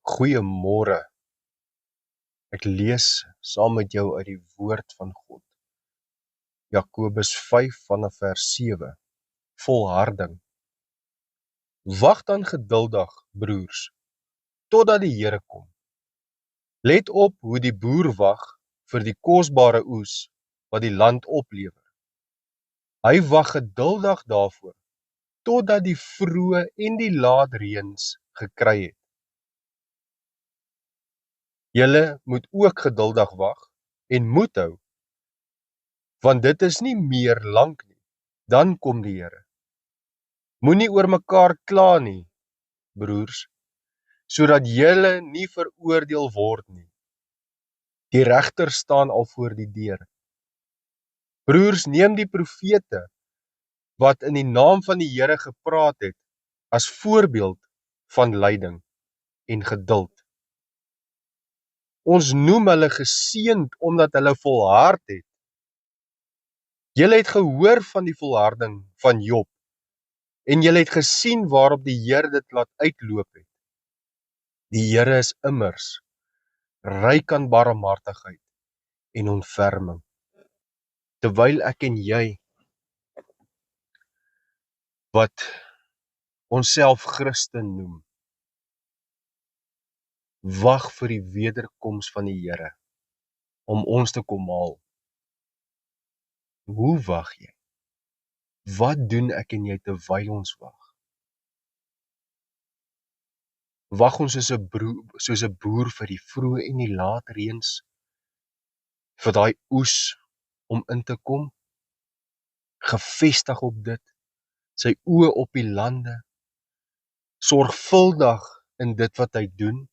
Goeiemôre. Ek lees saam met jou uit die woord van God. Jakobus 5 vanaf vers 7. Volharding. Wag dan geduldig, broers, totdat die Here kom. Let op hoe die boer wag vir die kosbare oes wat die land oplewer. Hy wag geduldig daarvoor totdat die vroeë en die laat reëns gekry het. Julle moet ook geduldig wag en moed hou, want dit is nie meer lank nie, dan kom die Here. Moenie oor mekaar kla nie, broers, sodat julle nie veroordeel word nie. Die regter staan al voor die deur. Broers, neem die profete wat in die naam van die Here gepraat het, as voorbeeld van lyding en geduld. Ons noem hulle geseënd omdat hulle volhard het. Julle het gehoor van die volharding van Job, en julle het gesien waarop die Here dit laat uitloop het. Die Here is immers ryk aan barmhartigheid en ontferming. Terwyl ek en jy, wat onsself Christen noem, wag vir die wederkoms van die Here, om ons te kom haal. Hoe wag jy? Wat doen ek en jy terwyl ons wag? Wag ons soos 'n boer vir die vroeë en die laat reëns, vir daai oes om in te kom, gefestig op dit, sy oë op die lande, sorgvuldig in dit wat hy doen?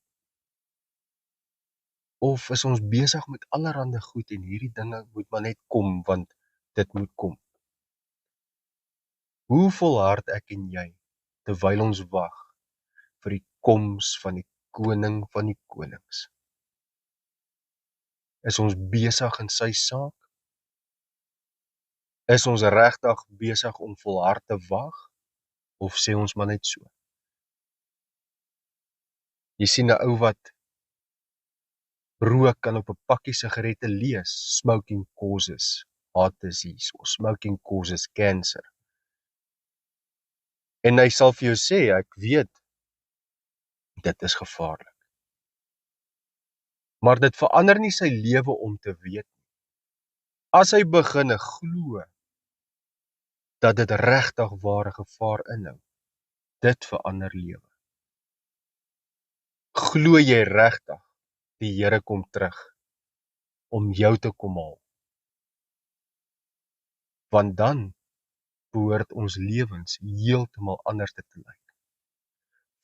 Of is ons besig met allerhande goed en hierdie dinge moet maar net kom, want dit moet kom? Hoe volhard ek en jy terwyl ons wag vir die koms van die koning van die konings? Is ons besig in sy saak? Is ons regtig besig om volhard te wag? Of sê ons maar net so? Jy sien 'n ou wat rook kan op 'n pakkie sigarette lees, smoking causes heart disease, or smoking causes cancer. En hy sal vir jou sê, ek weet, dit is gevaarlik. Maar dit verander nie sy lewe om te weet nie. As hy begin glo dat dit regtig ware gevaar inhou, dit verander lewe. Glo jy regtig die Here kom terug om jou te kom haal? Want dan behoort ons lewens heeltemal anders te lyk.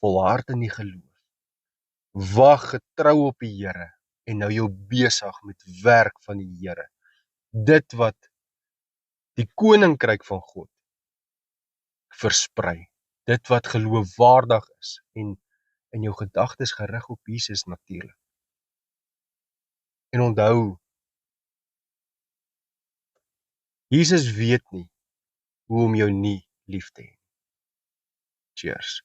Volhard in die geloof. Wag getrou op die Here en hou jou besig met werk van die Here. Dit wat die koninkryk van God versprei. Dit wat geloofwaardig is en in jou gedagtes gerig op Jesus natuurlik. En onthou, Jesus weet nie hoe om jou nie lief te hê. Cheers.